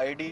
ID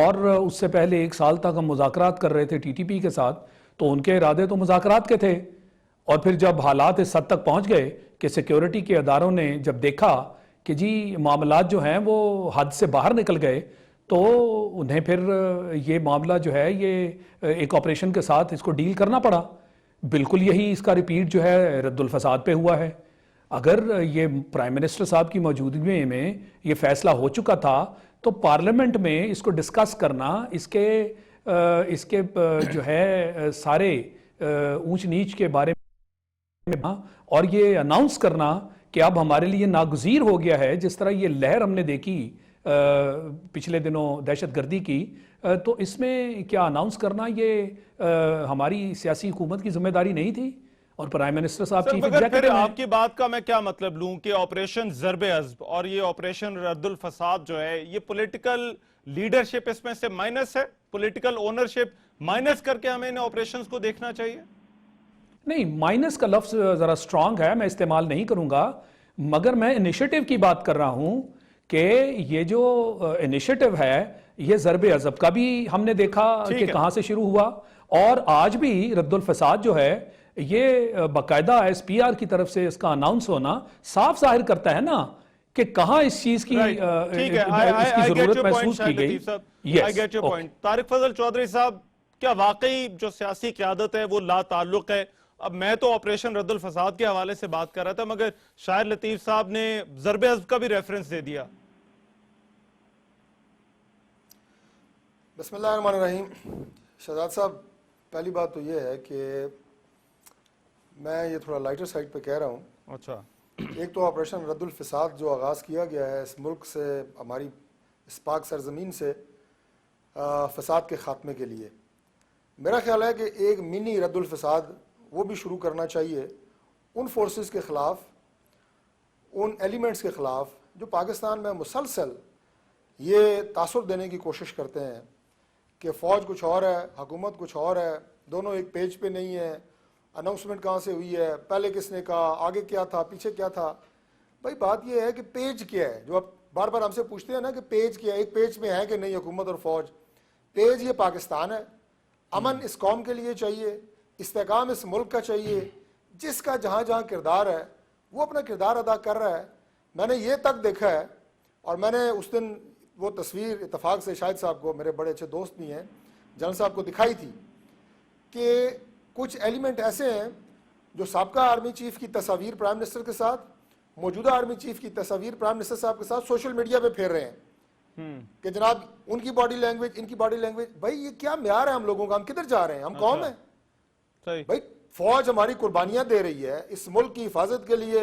اور اس سے پہلے 1 سال تک ہم مذاکرات کر رہے تھے ٹی ٹی پی کے ساتھ، تو ان کے ارادے تو مذاکرات کے تھے، اور پھر جب حالات اس حد تک پہنچ گئے کہ سیکیورٹی کے اداروں نے جب دیکھا کہ جی معاملات جو ہیں وہ حد سے باہر نکل گئے، تو انہیں پھر یہ معاملہ جو ہے یہ ایک آپریشن کے ساتھ اس کو ڈیل کرنا پڑا۔ بالکل یہی اس کا ریپیٹ جو ہے رد الفساد پہ ہوا ہے۔ اگر یہ پرائم منسٹر صاحب کی موجودگی میں یہ فیصلہ ہو چکا تھا تو پارلیمنٹ میں اس کو ڈسکس کرنا، اس کے جو ہے سارے اونچ نیچ کے بارے میں، اور یہ اناؤنس کرنا کہ اب ہمارے لیے ناگزیر ہو گیا ہے، جس طرح یہ لہر ہم نے دیکھی پچھلے دنوں دہشت گردی کی، تو اس میں کیا اناؤنس کرنا یہ ہماری سیاسی حکومت کی ذمہ داری نہیں تھی؟ اور پرائم منسٹر صاحب چیف مگر پھر ایگزیکٹو ہیں۔ آپ کی بات کا میں کیا مطلب لوں کہ آپریشن ضرب عضب اور یہ آپریشن رد الفساد جو ہے، یہ پولیٹیکل لیڈرشپ اس میں سے مائنس ہے، پولیٹیکل اونرشپ مائنس کر کے ہمیں ان آپریشنز کو دیکھنا چاہیے؟ نہیں، مائنس کا لفظ ذرا سٹرونگ ہے، میں استعمال نہیں کروں گا، مگر میں انیشیٹو کی بات کر رہا ہوں کہ یہ جو انیشیٹو ہے یہ ضرب عضب کا بھی ہم نے دیکھا کہ کہاں سے شروع ہوا، اور آج بھی رد الفساد جو ہے یہ باقاعدہ ایس پی آر کی طرف سے اس کا اناؤنس ہونا صاف ظاہر کرتا ہے نا کہ کہاں اس چیز کی ضرورت محسوس کی گئی۔ I get your point. Tariq فضل چودھری صاحب، کیا واقعی جو سیاسی قیادت ہے وہ لا تعلق ہے؟ اب میں تو آپریشن رد الفساد کے حوالے سے بات کر رہا تھا، مگر شاعر لطیف صاحب نے ضرب عضب کا بھی ریفرنس دے دیا۔ بسم اللہ الرحمن الرحیم۔ شہزاد صاحب، پہلی بات تو یہ ہے کہ میں یہ تھوڑا لائٹر سائڈ پہ کہہ رہا ہوں۔ اچھا، ایک تو آپریشن رد الفساد جو آغاز کیا گیا ہے اس ملک سے، ہماری اس پاک سرزمین سے فساد کے خاتمے کے لیے، میرا خیال ہے کہ ایک منی رد الفساد وہ بھی شروع کرنا چاہیے ان فورسز کے خلاف، ان ایلیمنٹس کے خلاف جو پاکستان میں مسلسل یہ تاثر دینے کی کوشش کرتے ہیں کہ فوج کچھ اور ہے، حکومت کچھ اور ہے، دونوں ایک پیج پہ نہیں ہے، اناؤنسمنٹ کہاں سے ہوئی ہے، پہلے کس نے کہا، آگے کیا تھا، پیچھے کیا تھا۔ بھائی بات یہ ہے کہ پیج کیا ہے، جو آپ بار بار ہم سے پوچھتے ہیں نا کہ پیج کیا ہے، ایک پیج میں ہے کہ نہیں حکومت اور فوج؟ پیج یہ پاکستان ہے، امن اس قوم کے لیے چاہیے، استحکام اس ملک کا چاہیے، جس کا جہاں جہاں کردار ہے وہ اپنا کردار ادا کر رہا ہے۔ میں نے یہ تک دیکھا ہے، اور میں نے اس دن وہ تصویر اتفاق سے شاہد صاحب کو، میرے بڑے اچھے دوست بھی ہیں، جنرل صاحب کو دکھائی تھی کہ کچھ ایلیمنٹ ایسے ہیں جو سابقہ آرمی چیف کی تصاویر پرائم منسٹر کے ساتھ، موجودہ آرمی چیف کی تصاویر پرائم منسٹر صاحب کے ساتھ سوشل میڈیا پہ پھیر رہے ہیں کہ جناب ان کی باڈی لینگویج، ان کی باڈی لینگویج۔ بھائی یہ کیا معیار ہے ہم لوگوں کا؟ ہم کدھر جا رہے ہیں؟ ہم قوم ہیں بھائی، فوج ہماری قربانیاں دے رہی ہے اس ملک کی حفاظت کے لیے۔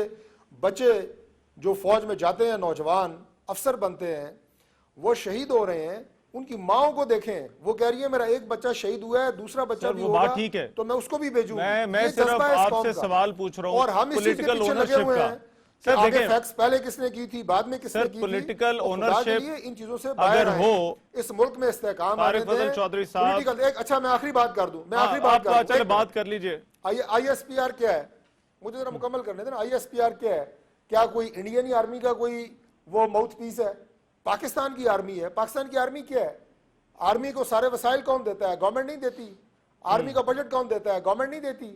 بچے جو فوج میں جاتے ہیں، نوجوان افسر بنتے ہیں، وہ شہید ہو رہے ہیں، ان کی ماؤں کو دیکھیں، وہ کہہ رہی ہے میرا ایک بچہ شہید ہوا ہے، دوسرا بچہ بھی ہوگا تو میں اس کو بھی بھیجوں۔ میں صرف آپ سے سوال پوچھ رہا ہوں، اور ہم اس چیز کے پیچھے لگے ہوئے ہیں کہ آگے فیکس پہلے کس نے کی تھی، بعد میں کس نے کی تھی۔ پولیٹیکل اونرشپ ان چیزوں سے باہر ہو، اس ملک میں استحکام آنے دیں۔ چودھری صاحب، اچھا میں آخری بات کر دوں، میں آخری بات کر دوں، چلے بات کر لیجئے۔ آئی ایس پی آر کیا ہے؟ مجھے ذرا مکمل کرنے دیں نا۔ آئی ایس پی آر کیا ہے؟ کیا کوئی انڈین آرمی کا کوئی وہ ماؤتھ پیس ہے؟ پاکستان کی آرمی ہے۔ پاکستان کی آرمی کیا ہے؟ آرمی کو سارے وسائل کون دیتا ہے؟ گورنمنٹ نہیں دیتی۔ آرمی کا بجٹ کون دیتا ہے؟ گورنمنٹ نہیں دیتی۔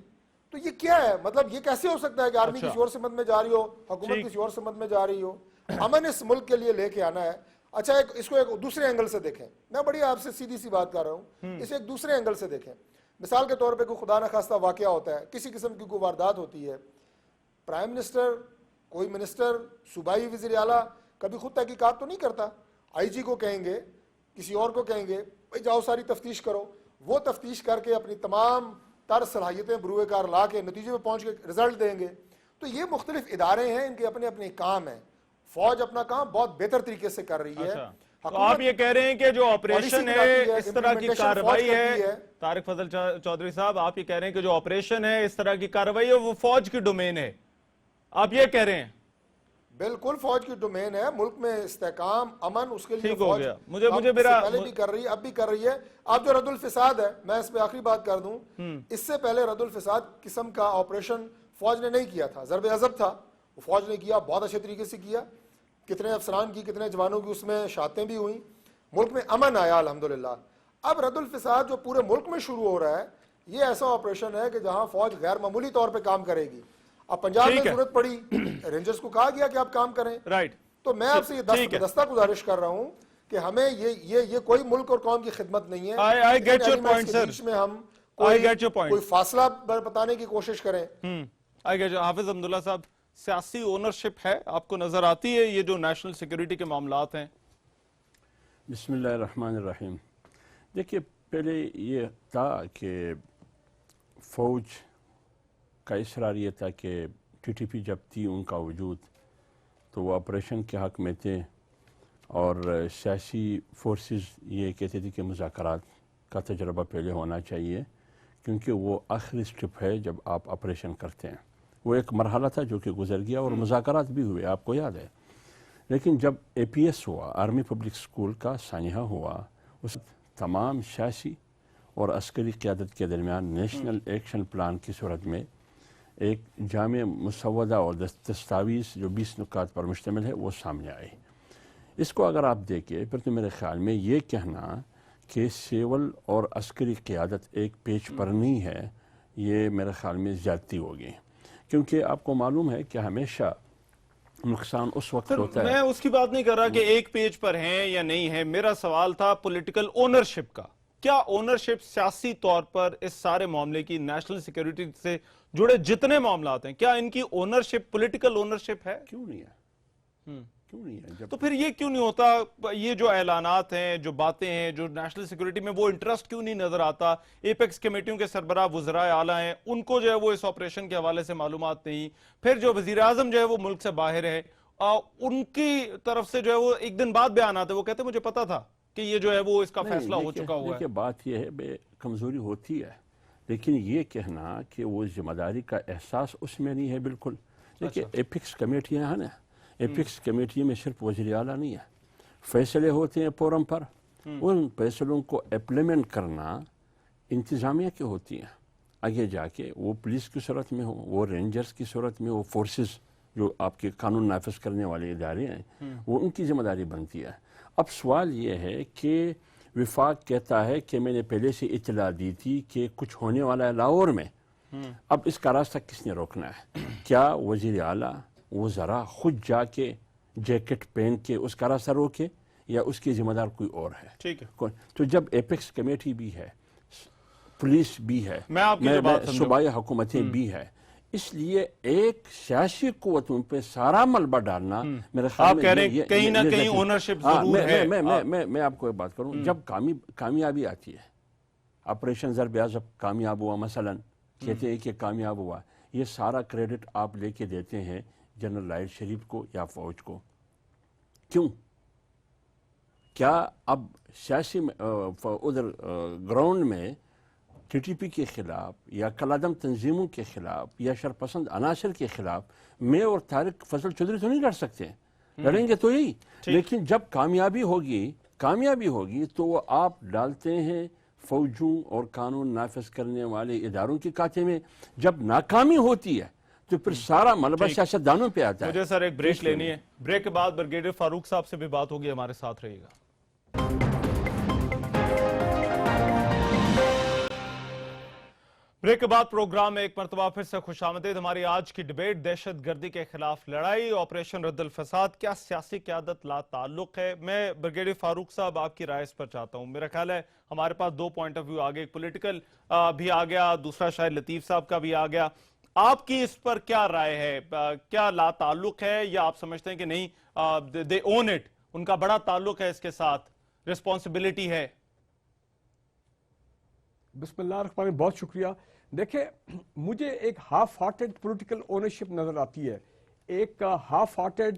تو یہ کیا ہے؟ مطلب یہ کیسے ہو سکتا ہے کہ آرمی کسی اور سمت میں جا رہی ہو، حکومت کسی اور سمت میں جا رہی ہو؟ امن اس ملک کے لیے لے کے آنا ہے۔ اچھا اس کو ایک دوسرے اینگل سے دیکھیں، میں بڑی آپ سے سیدھی سی بات کر رہا ہوں، اسے ایک دوسرے اینگل سے دیکھیں۔ مثال کے طور پہ کوئی خدا نخواستہ واقعہ ہوتا ہے، کسی قسم کی کوئی واردات ہوتی ہے، پرائم منسٹر، کوئی منسٹر، صوبائی وزیر اعلیٰ کبھی خود تحقیقات تو نہیں کرتا؟ آئی جی کو کہیں گے، کسی اور کو کہیں گے بھائی جاؤ ساری تفتیش کرو، وہ تفتیش کر کے اپنی تمام تر صلاحیتیں بروئے کار لا کے نتیجے پہ پہنچ کے رزلٹ دیں گے۔ تو یہ مختلف ادارے ہیں، ان کے اپنے اپنے کام ہیں۔ فوج اپنا کام بہت بہتر طریقے سے کر رہی ہے۔ تو آپ یہ کہہ رہے ہیں کہ جو آپریشن ہے، اس طرح کی کارروائی ہے، طارق فضل چودھری صاحب آپ یہ کہہ رہے ہیں کہ جو آپریشن ہے، اس طرح کی کارروائی ہے، وہ فوج کی ڈومین ہے، آپ یہ کہہ رہے ہیں؟ بالکل فوج کی ڈومین ہے۔ ملک میں استحکام، امن، اس کے لیے فوج مجھے پہلے بھی کر رہی ہے، اب بھی کر رہی ہے۔ اب جو رد الفساد ہے، میں اس پہ آخری بات کر دوں، اس سے پہلے رد الفساد قسم کا آپریشن فوج نے نہیں کیا تھا، ضرب عضب تھا، وہ فوج نے کیا، بہت اچھے طریقے سے کیا، کتنے افسران کی، کتنے جوانوں کی اس میں شہادتیں بھی ہوئیں، ملک میں امن آیا الحمدللہ. اب رد الفساد جو پورے ملک میں شروع ہو رہا ہے یہ ایسا آپریشن ہے کہ جہاں فوج غیر معمولی طور پہ کام کرے گی. اب پنجاب میں ضرورت پڑی, رینجرز کو کہا گیا کہ آپ کام کریں. رائٹ. تو میں آپ سے یہ دستہ گزارش کر رہا ہوں کہ ہمیں یہ کوئی ملک اور قوم کی خدمت نہیں ہے. I get your point, sir. بیچ میں ہم I get your point. کوئی فاصلہ بتانے کی کوشش کریں. حافظ حمداللہ صاحب, سیاسی اونرشپ ہے, آپ کو نظر آتی ہے یہ جو نیشنل سیکیورٹی کے معاملات ہیں؟ بسم اللہ الرحمن الرحیم. دیکھیے, پہلے یہ تھا کہ فوج کا اصرار یہ تھا کہ ٹی ٹی پی جب تھی ان کا وجود تو وہ آپریشن کے حق میں تھے, اور سیاسی فورسز یہ کہتے تھے کہ مذاکرات کا تجربہ پہلے ہونا چاہیے کیونکہ وہ آخری سٹیپ ہے جب آپ آپریشن کرتے ہیں. وہ ایک مرحلہ تھا جو کہ گزر گیا اور مذاکرات بھی ہوئے, آپ کو یاد ہے. لیکن جب اے پی ایس ہوا, آرمی پبلک اسکول کا سانحہ ہوا, اس تمام سیاسی اور عسکری قیادت کے درمیان نیشنل ایکشن پلان کی صورت میں ایک جامع مسودہ اور دستاویز جو 20 نکات پر مشتمل ہے وہ سامنے آئی. اس کو اگر آپ دیکھیں پھر تو میرے خیال میں یہ کہنا کہ سیول اور عسکری قیادت ایک پیج پر نہیں ہے, یہ میرے خیال میں زیادتی ہوگی, کیونکہ آپ کو معلوم ہے کہ ہمیشہ نقصان اس وقت ہوتا ہے. میں اس کی بات نہیں کر رہا کہ ایک پیج پر ہیں یا نہیں ہے, میرا سوال تھا پولیٹیکل اونرشپ کا. کیا اونرشپ سیاسی طور پر اس سارے معاملے کی, نیشنل سیکیورٹی سے جڑے جتنے معاملات ہیں, کیا ان کی اونرشپ پولیٹیکل اونرشپ ہے؟ کیوں نہیں ہے؟ کیوں نہیں ہے؟ تو پھر یہ کیوں نہیں ہوتا, یہ جو اعلانات ہیں, جو باتیں ہیں, جو نیشنل سیکیورٹی میں وہ انٹرسٹ کیوں نہیں نظر آتا؟ ایپیکس کمیٹیوں کے سربراہ وزراء اعلیٰ ہیں, ان کو جو ہے وہ اس آپریشن کے حوالے سے معلومات نہیں. پھر جو وزیر اعظم جو ہے وہ ملک سے باہر ہے, ان کی طرف سے جو ہے وہ ایک دن بعد بیان آتے, وہ کہتے مجھے پتا تھا کہ یہ جو ہے وہ اس کا فیصلہ ہو چکا ہوا ہے. دیکھیں, بات یہ ہے بے کمزوری ہوتی ہے, لیکن یہ کہنا کہ وہ ذمہ داری کا احساس اس میں نہیں ہے بالکل. دیکھیں, ایپکس کمیٹیاں ہیں نا, ایپکس کمیٹی میں صرف وزیر اعلیٰ نہیں ہے, فیصلے ہوتے ہیں فورم پر, ان فیصلوں کو امپلیمنٹ کرنا انتظامیہ کی ہوتی ہیں. آگے جا کے وہ پولیس کی صورت میں ہو, وہ رینجرز کی صورت میں ہو, فورسز جو آپ کے قانون نافذ کرنے والے ادارے ہیں, وہ ان کی ذمہ داری بنتی ہے. اب سوال یہ ہے کہ وفاق کہتا ہے کہ میں نے پہلے سے اطلاع دی تھی کہ کچھ ہونے والا ہے لاہور میں, اب اس کا راستہ کس نے روکنا ہے؟ کیا وزیر اعلیٰ وزراء خود جا کے جیکٹ پہن کے اس کا راستہ روکے, یا اس کی ذمہ دار کوئی اور ہے؟ ٹھیک ہے. تو جب ایپیکس کمیٹی بھی ہے, پولیس بھی ہے, صوبائی حکومتیں بھی ہے, اس لیے ایک سیاسی قوتوں پہ سارا ملبہ ڈالنا میرے خیال میں, آپ کہہ رہے ہیں کہیں نہ کہیں اونرشپ ضرور ہے. میں آپ کو ایک بات کروں, جب کامیابی آتی ہے, آپریشن ضرب عضب کامیاب ہوا, مثلا کہتے ہیں کہ کامیاب ہوا, یہ سارا کریڈٹ آپ لے کے دیتے ہیں جنرل راحیل شریف کو یا فوج کو. کیوں؟ کیا اب سیاسی ادھر گراؤنڈ میں ٹی ٹی پی کے خلاف یا کلادم تنظیموں کے خلاف یا شرپسند عناصر کے خلاف میں اور طارق فضل چودھری تو نہیں لڑ سکتے؟ لڑیں گے تو یہی. لیکن جب کامیابی ہوگی تو وہ آپ ڈالتے ہیں فوجوں اور قانون نافذ کرنے والے اداروں کے کھاتے میں. جب ناکامی ہوتی ہے تو پھر سارا ملبہ سیاستدانوں پہ آتا ہے. مجھے سر ایک بریک لینی ہے, بریک کے بعد بریگیڈیئر فاروق صاحب سے بھی بات ہوگی, ہمارے ساتھ رہیے گا. بریک کے بعد پروگرام میں ایک مرتبہ پھر سے خوش آمدید. ہماری آج کی ڈیبیٹ دہشت گردی کے خلاف لڑائی, آپریشن رد الفساد, کیا سیاسی قیادت لا تعلق ہے؟ میں بریگیڈیئر فاروق صاحب آپ کی رائے اس پر چاہتا ہوں. میرا خیال ہے ہمارے پاس دو پوائنٹ آف ویو آگے, ایک پولیٹیکل بھی آ گیا, دوسرا شاید لطیف صاحب کا بھی آ گیا. آپ کی اس پر کیا رائے ہے؟ کیا لا تعلق ہے یا آپ سمجھتے ہیں کہ نہیں, they own it, ان کا بڑا تعلق ہے اس کے ساتھ, رسپانسبلٹی ہے؟ بسم اللہ الرحمن الرحیم, بہت شکریہ. دیکھیں, مجھے ایک ہاف ہارٹڈ پولیٹیکل اونرشپ نظر آتی ہے, ایک ہاف ہارٹڈ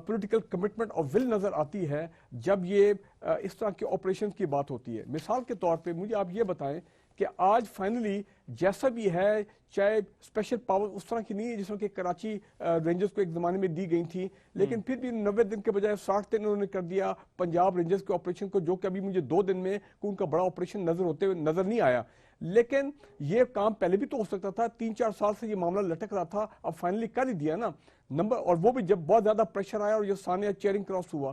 پولیٹیکل کمٹمنٹ اور ول نظر آتی ہے جب یہ اس طرح کے آپریشن کی بات ہوتی ہے. مثال کے طور پہ مجھے آپ یہ بتائیں کہ آج فائنلی جیسا بھی ہے, چاہے اسپیشل پاور اس طرح کی نہیں ہے جس طرح کہ کراچی رینجرز کو ایک زمانے میں دی گئی تھی, لیکن پھر بھی 90 دن کے بجائے 60 دن انہوں نے کر دیا پنجاب رینجرز کے آپریشن کو, جو کہ ابھی مجھے 2 دن میں کوئی ان کا بڑا آپریشن نظر نہیں آیا. لیکن یہ کام پہلے بھی تو ہو سکتا تھا, 3-4 سال سے یہ معاملہ لٹک رہا تھا, اب فائنلی کر ہی دیا نا. اور وہ بھی جب بہت زیادہ پریشر آیا اور یہ سانحہ چیئرنگ کراس ہوا.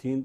3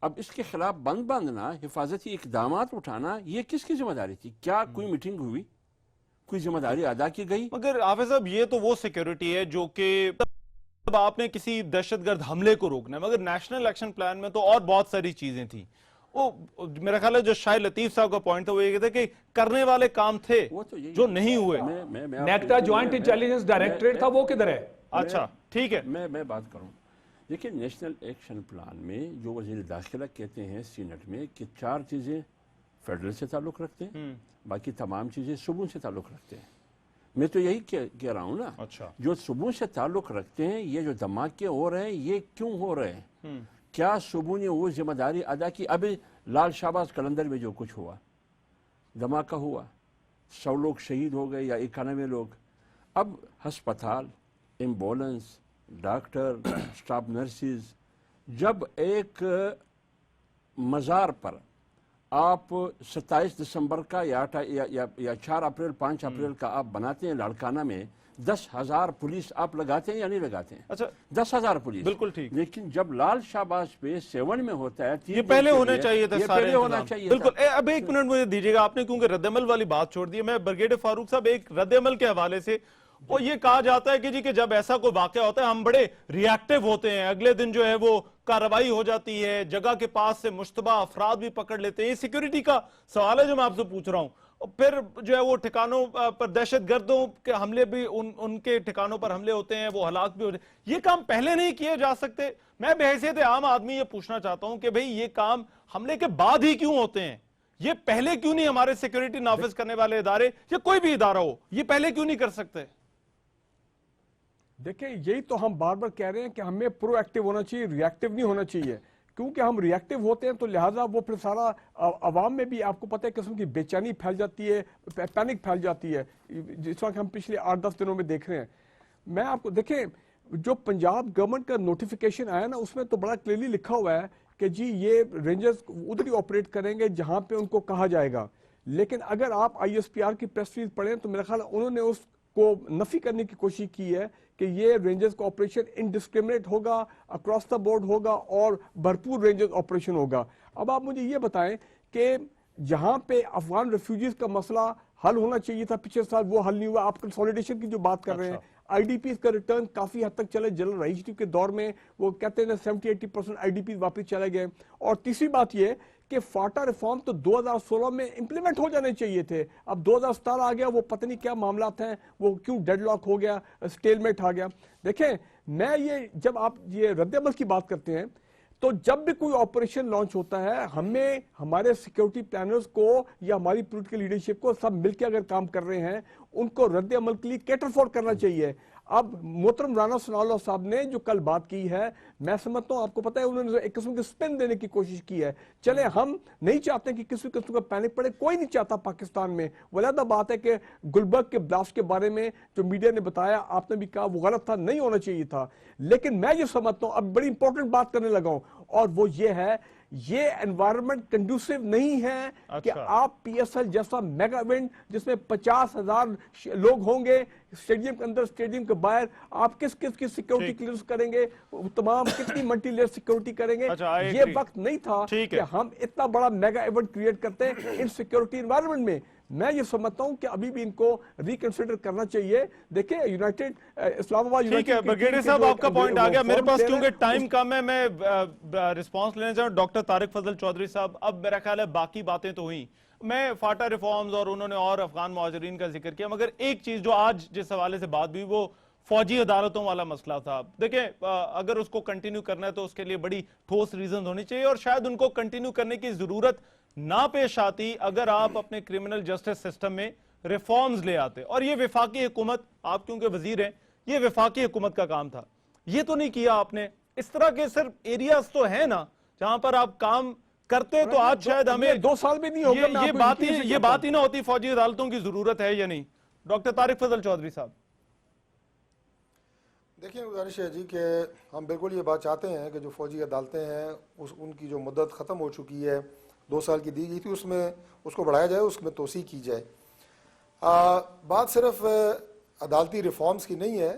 اب اس کے خلاف بند باندھنا، حفاظتی اقدامات اٹھانا، یہ کس کی ذمہ داری تھی؟ کیا کوئی میٹنگ ہوئی؟ کوئی ذمہ داری ادا کی گئی؟ مگر حافظ صاحب یہ تو وہ سیکیورٹی ہے جو کہ اب آپ نے کسی دہشت گرد حملے کو روکنا ہے، مگر نیشنل ایکشن پلان میں تو اور بہت ساری چیزیں تھیں. وہ میرا خیال ہے جو شاہد لطیف صاحب کا پوائنٹ تھا وہ یہ کہتے کہ کرنے والے کام تھے جو نہیں ہوئے. نیکٹا جوائنٹ انٹیلیجنس ڈائریکٹریٹ تھا، وہ کدھر ہے؟ اچھا ٹھیک ہے، میں بات کروں. دیکھیں نیشنل ایکشن پلان میں جو وزیر داخلہ کہتے ہیں سینٹ میں کہ 4 چیزیں فیڈرل سے تعلق رکھتے ہیں، باقی تمام چیزیں صوبوں سے تعلق رکھتے ہیں. میں تو یہی کہہ رہا ہوں نا. اچھا جو صوبوں سے تعلق رکھتے ہیں، یہ جو دھماکے ہو رہے ہیں یہ کیوں ہو رہے ہیں؟ کیا صوبوں نے وہ ذمہ داری ادا کی؟ ابھی لال شہباز قلندر میں جو کچھ ہوا، دھماکہ ہوا، 100 لوگ شہید ہو گئے یا 91 لوگ. اب ہسپتال، ایمبولنس، ڈاکٹر، اسٹاف نرسز، جب ایک مزار پر آپ 27 دسمبر کا یا 4 اپریل 5 اپریل کا آپ بناتے ہیں لاڑکانہ میں، 10,000 پولیس آپ لگاتے ہیں یا نہیں لگاتے ہیں؟ اچھا 10,000 پولیس. بالکل ٹھیک. لیکن جب لال شہباز پہ 7 میں ہوتا ہے، یہ پہلے ہونے چاہیے تھے، یہ سارے پہلے ہونا انتظام. چاہیے. بالکل. اب ایک منٹ مجھے دیجیے گا، آپ نے کیونکہ رد عمل والی بات چھوڑ دی ہے، میں برگیڈیئر فاروق صاحب ایک رد عمل کے حوالے سے وہ یہ کہا جاتا ہے کہ جی کہ جب ایسا کوئی واقعہ ہوتا ہے ہم بڑے ری ایکٹیو ہوتے ہیں، اگلے دن جو ہے وہ کارروائی ہو جاتی ہے، جگہ کے پاس سے مشتبہ افراد بھی پکڑ لیتے ہیں. یہ سیکیورٹی کا سوال ہے جو میں آپ سے پوچھ رہا ہوں. پھر جو ہے وہ ٹھکانوں پر دہشت گردوں کے حملے بھی ان کے ٹھکانوں پر حملے ہوتے ہیں، وہ ہلاک بھی ہوتے ہیں. یہ کام پہلے نہیں کیے جا سکتے؟ میں بحیثیت عام آدمی یہ پوچھنا چاہتا ہوں کہ بھئی یہ کام حملے کے بعد ہی کیوں ہوتے ہیں؟ یہ پہلے کیوں نہیں ہمارے سیکیورٹی نافذ کرنے والے ادارے یا کوئی بھی ادارہ ہو یہ پہلے کیوں نہیں کر سکتے؟ دیکھیں یہی تو ہم بار بار کہہ رہے ہیں کہ ہمیں پرو ایکٹیو ہونا چاہیے، ری ایکٹیو نہیں ہونا چاہیے. کیونکہ ہم ری ایکٹیو ہوتے ہیں تو لہٰذا وہ پھر سارا عوام میں بھی آپ کو پتہ ہے قسم کی بے چینی پھیل جاتی ہے، پینک پھیل جاتی ہے، جس وقت ہم پچھلے 8-10 دنوں میں دیکھ رہے ہیں. میں آپ کو دیکھیں جو پنجاب گورنمنٹ کا نوٹیفیکیشن آیا نا، اس میں تو بڑا کلیئرلی لکھا ہوا ہے کہ جی یہ رینجرز ادھر ہی آپریٹ کریں گے جہاں پہ ان کو کہا جائے گا. لیکن اگر آپ ISPR کی پریس ریلیز پڑھیں تو میرا خیال ہے انہوں نے اس کو نفی کرنے کی کوشش کی ہے کہ یہ رینجرز کا آپریشن انڈسکریمنیٹ ہوگا، اکراس دا بورڈ ہوگا اور بھرپور رینجرز آپریشن ہوگا. اب آپ مجھے یہ بتائیں کہ جہاں پہ افغان ریفیوجیز کا مسئلہ حل ہونا چاہیے تھا پچھلے سال، وہ حل نہیں ہوا. آپ کنسولیڈیشن کی جو بات کر رہے ہیں، IDPs کا ریٹرن کافی حد تک چلے. جنرل رئیس کے دور میں وہ کہتے ہیں 70-80% IDPs واپس چلے گئے. اور تیسری بات یہ کہ فاٹا ریفارم تو 2016 میں امپلیمنٹ ہو جانے چاہیے تھے. اب 2017 آ گیا، وہ پتہ نہیں کیا معاملات ہیں، وہ کیوں ڈیڈ لاک ہو گیا، سٹیل میٹ آ گیا. دیکھیں میں یہ جب آپ یہ رد عمل کی بات کرتے ہیں تو جب بھی کوئی آپریشن لانچ ہوتا ہے ہمیں ہمارے سیکیورٹی پلانرز کو یا ہماری پولیٹیکل لیڈرشپ کو سب مل کے اگر کام کر رہے ہیں ان کو رد عمل کے لیے کیٹر فور کرنا چاہیے. اب محترم رانا ثناء اللہ صاحب نے جو کل بات کی ہے، میں سمجھتا ہوں آپ کو پتہ ہے انہوں نے ایک قسم کی سپن دینے کی کوشش کی ہے. چلے ہم نہیں چاہتے کہ کسی قسم کا پینک پڑے، کوئی نہیں چاہتا پاکستان میں. ولیدہ بات ہے کہ گلبرگ کے بلاسٹ کے بارے میں جو میڈیا نے بتایا، آپ نے بھی کہا وہ غلط تھا، نہیں ہونا چاہیے تھا. لیکن میں یہ سمجھتا ہوں اب بڑی امپورٹنٹ بات کرنے لگا ہوں، اور وہ یہ ہے یہ انوائرمنٹ کنڈیوسیو نہیں ہے کہ آپ PSL جیسا میگا ایونٹ جس میں 50,000 لوگ ہوں گے اسٹیڈیم کے اندر، اسٹیڈیم کے باہر، آپ کس کی سیکیورٹی کلیئرنس کریں گے، تمام کتنی ملٹی لیئر سیکیورٹی کریں گے. یہ وقت نہیں تھا کہ ہم اتنا بڑا میگا ایونٹ کریٹ کرتے ہیں ان سیکیورٹی انوائرمنٹ میں. میں یہ سمجھتا ہوں کہ ابھی بھی ان کو ریکنسیڈر کرنا چاہیے. دیکھیں یونائٹڈ اسلام آباد، ٹھیک ہے برگیڈیئر صاحب آپ کا پوائنٹ آ گیا. میرے پاس کیونکہ ٹائم کم ہے میں رسپانس لینا چاہوں. ڈاکٹر طارق فضل چودھری صاحب، اب میرا خیال ہے باقی باتیں تو ہوئیں، میں فاٹا ریفارمز اور انہوں نے اور افغان مہاجرین کا ذکر کیا، مگر ایک چیز جو آج جس حوالے سے بات بھی وہ فوجی عدالتوں والا مسئلہ تھا. دیکھیں اگر اس کو کنٹینیو کرنا ہے تو اس کے لیے بڑی ٹھوس ریزن ہونی چاہیے، اور شاید ان کو کنٹینیو کرنے کی ضرورت نہ پیش آتی اگر آپ اپنے کرمنل جسٹس سسٹم میں ریفارمز لے آتے. اور یہ وفاقی حکومت، آپ کیونکہ وزیر ہیں، یہ وفاقی حکومت کا کام تھا. یہ تو نہیں کیا آپ نے. اس طرح کے صرف ایریاز تو ہیں نا جہاں پر آپ کام کرتے تو آج شاید ہمیں 2 سال میں نہیں ہوگا. یہ بات ہی نہ ہوتی فوجی عدالتوں کی ضرورت ہے یا نہیں. ڈاکٹر طارق فضل چودھری صاحب، دیکھیں گزارش ہے جی کہ ہم بالکل یہ بات چاہتے ہیں کہ جو فوجی عدالتیں ہیں ان کی جو مدت ختم ہو چکی ہے، 2 سال کی دی گئی تھی، اس کو بڑھایا جائے، اس میں توسیع کی جائے. بات صرف عدالتی ریفارمز کی نہیں ہے،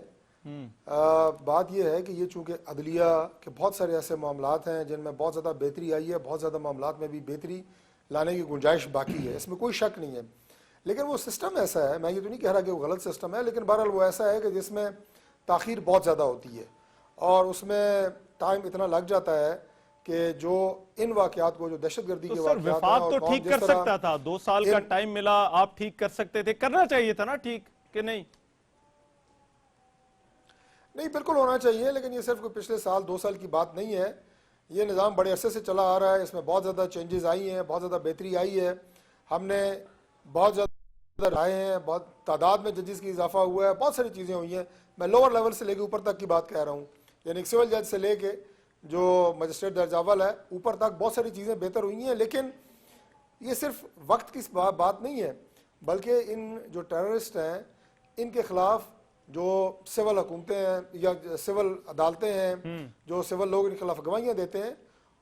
بات یہ ہے کہ یہ چونکہ عدلیہ کے بہت سارے ایسے معاملات ہیں جن میں بہت زیادہ بہتری آئی ہے، بہت زیادہ معاملات میں بھی بہتری لانے کی گنجائش باقی ہے، اس میں کوئی شک نہیں ہے، لیکن وہ سسٹم ایسا ہے، میں یہ تو نہیں کہہ رہا کہ وہ غلط سسٹم ہے، لیکن بہرحال وہ ایسا ہے کہ جس میں تاخیر بہت زیادہ ہوتی ہے اور اس میں ٹائم اتنا لگ جاتا ہے کہ جو ان واقعات کو، جو دہشت گردی کے سر واقعات ہیں، وفاق اور تو کون ٹھیک جس کر طرح سکتا تھا، 2 سال کا ٹائم ملا، آپ ٹھیک کر سکتے تھے، کرنا چاہیے تھا نا ٹھیک کہ نہیں؟ نہیں، بالکل ہونا چاہیے، لیکن یہ صرف کوئی پچھلے سال 2 سال کی بات نہیں ہے، یہ نظام بڑے عرصے سے چلا آ رہا ہے، اس میں بہت زیادہ چینجز آئی ہیں، بہت زیادہ بہتری آئی ہے، ہم نے بہت زیادہ آئے ہیں، بہت تعداد میں ججز کی اضافہ ہوا ہے، بہت ساری چیزیں ہوئی ہیں، میں لوور لیول سے لے کے اوپر تک کی بات کہہ رہا ہوں، یعنی سول جج سے لے کے جو مجسٹریٹ درجہ اول ہے اوپر تک بہت ساری چیزیں بہتر ہوئی ہیں، لیکن یہ صرف وقت کی بات نہیں ہے، بلکہ ان جو ٹیررسٹ ہیں ان کے خلاف جو سول حکومتیں ہیں یا سول عدالتیں ہیں، جو سول لوگ ان کے خلاف گواہیاں دیتے ہیں،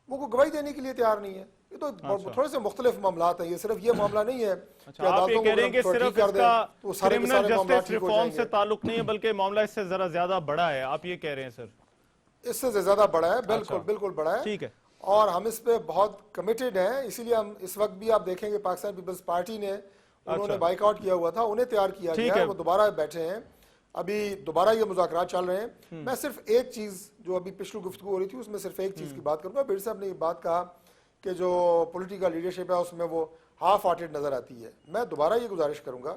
وہ کوئی گواہی دینے کے لیے تیار نہیں ہے۔ یہ تو تھوڑے سے مختلف معاملات ہیں، یہ صرف یہ معاملہ نہیں ہے کہ آپ یہ کہہ رہے ہیں کہ عدالتوں کو صرف ٹھیک کر اس دیں کا تو سارے کے کرمنل سارے معاملات جسٹس ٹھیک ہو ریفارم جائیں سے گے۔ تعلق نہیں ہے، بلکہ معاملہ اس سے ذرا زیادہ بڑا ہے، آپ یہ کہہ رہے ہیں سر؟ اس سے زیادہ بڑا ہے، بالکل بالکل بڑا ہے، ٹھیک ہے، اور ہم اس پہ بہت کمیٹڈ ہیں، اسی لیے ہم اس وقت بھی آپ دیکھیں گے پاکستان پیپلز پارٹی نے، انہوں نے بائیک آؤٹ کیا ہوا تھا، انہیں تیار کیا گیا ہے، وہ دوبارہ بیٹھے ہیں، ابھی دوبارہ یہ مذاکرات چل رہے ہیں۔ میں صرف ایک چیز جو ابھی پچھلی گفتگو ہو رہی تھی اس میں صرف ایک چیز کی بات کروں گا، بیر صاحب نے یہ بات کہا کہ جو پولیٹیکل لیڈرشپ ہے اس میں وہ ہاف ہارٹڈ نظر آتی ہے۔ میں دوبارہ یہ گزارش کروں گا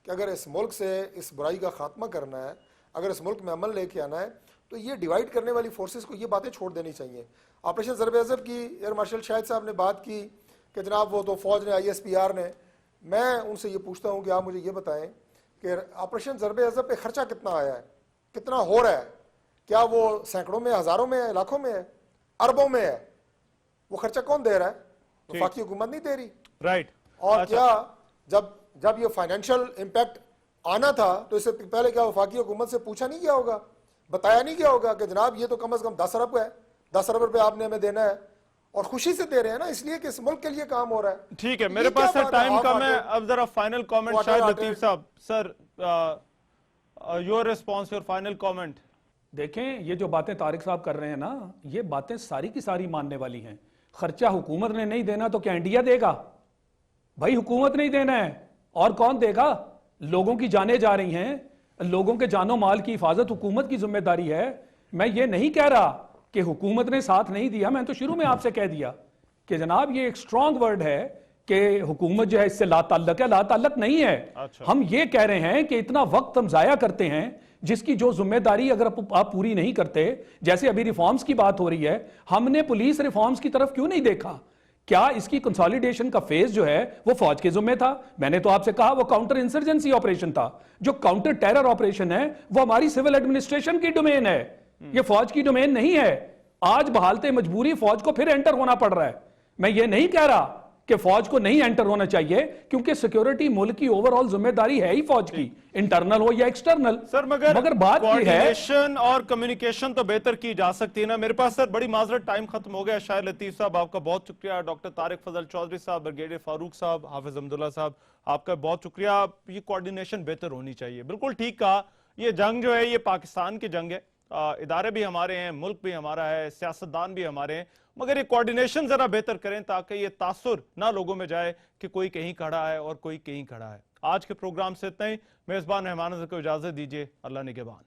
کہ اگر اس ملک سے اس برائی کا خاتمہ کرنا ہے، اگر اس ملک میں امن لے کے آنا ہے، تو یہ ڈیوائیڈ کرنے والی فورسز کو یہ باتیں چھوڑ دینی چاہیے۔ آپریشن ضرب عضب کی ایئر مارشل شاہد صاحب نے بات کی کہ جناب وہ تو فوج نے، آئی ایس پی آر نے، میں ان سے یہ پوچھتا ہوں کہ آپ مجھے یہ بتائیں کہ آپریشن ضرب عضب پہ خرچہ کتنا آیا ہے، کتنا ہو رہا ہے؟ کیا وہ سینکڑوں میں، ہزاروں میں ہے، لاکھوں میں ہے، اربوں میں ہے؟ وہ خرچہ کون دے رہا ہے؟ وفاقی حکومت نہیں دے رہی۔ رائٹ۔ اور کیا جب یہ فائنینشیل امپیکٹ آنا تھا تو اس سے پہلے کیا وفاقی حکومت سے پوچھا نہیں گیا ہوگا، بتایا نہیں گیا ہوگا کہ جناب یہ تو کم از کم 10 ارب ہے، 10 ارب روپے آپ نے ہمیں دینا ہے، اور خوشی سے دے رہے ہیں نا، اس لیے کہ اس ملک کے لیے کام ہو رہا ہے۔ ٹھیک ہے، میرے پاس سر ٹائم کم ہے، اب ذرا final comment Shahid Latif Sahib, sir your response, your final comment. دیکھیں یہ جو باتیں طارق صاحب کر رہے ہیں نا، یہ باتیں ساری کی ساری ماننے والی ہیں۔ خرچہ حکومت نے نہیں دینا تو کیا انڈیا دے گا؟ بھائی حکومت نہیں دینا ہے اور کون دے گا؟ لوگوں کی جانیں جا رہی ہیں، لوگوں کے جان و مال کی حفاظت حکومت کی ذمہ داری ہے۔ میں یہ نہیں کہہ رہا کہ حکومت نے ساتھ نہیں دیا، میں تو شروع میں آپ سے کہہ دیا کہ جناب یہ ایک سٹرونگ ورڈ ہے کہ حکومت جو ہے اس سے لا تعلق ہے، لا تعلق نہیں ہے۔ ہم یہ کہہ رہے ہیں کہ اتنا وقت ہم ضائع کرتے ہیں جس کی جو ذمہ داری اگر آپ پوری نہیں کرتے، جیسے ابھی ریفارمز کی بات ہو رہی ہے، ہم نے پولیس ریفارمز کی طرف کیوں نہیں دیکھا؟ کیا اس کی کنسالیڈیشن کا فیز جو ہے وہ فوج کے ذمہ تھا؟ میں نے تو آپ سے کہا وہ کاؤنٹر انسرجنسی آپریشن تھا۔ جو کاؤنٹر ٹیرر آپریشن ہے وہ ہماری سول ایڈمنسٹریشن کی ڈومین ہے، یہ فوج کی ڈومین نہیں ہے۔ آج بحالت مجبوری فوج کو پھر انٹر ہونا پڑ رہا ہے۔ میں یہ نہیں کہہ رہا کہ فوج کو نہیں انٹر ہونا چاہیے، کیونکہ سیکیورٹی ملک کی اوورآل ذمہ داری ہے ہی فوج کی، انٹرنل ہو یا ایکسٹرنل۔ سر مگر بات یہ ہے کوارڈینیشن اور کمیونیکیشن تو بہتر کی جا سکتی ہے نا۔ میرے پاس سر بڑی معذرت، ٹائم ختم ہو گیا۔ شاہد لطیف صاحب آپ کا بہت شکریہ، ڈاکٹر طارق فضل چودھری صاحب، بریگیڈیئر فاروق صاحب، حافظ حمداللہ صاحب، آپ کا بہت شکریہ۔ یہ کوارڈینیشن بہتر ہونی چاہیے، بالکل ٹھیک کہا۔ یہ جنگ جو ہے یہ پاکستان کی جنگ ہے، ادارے بھی ہمارے ہیں، ملک بھی ہمارا ہے، سیاستدان بھی ہمارے ہیں، مگر یہ کوارڈینیشن ذرا بہتر کریں تاکہ یہ تاثر نہ لوگوں میں جائے کہ کوئی کہیں کھڑا ہے اور کوئی کہیں کھڑا ہے۔ آج کے پروگرام سے اتنا ہی، میزبان مہمان کو اجازت دیجیے، اللہ نگہبان۔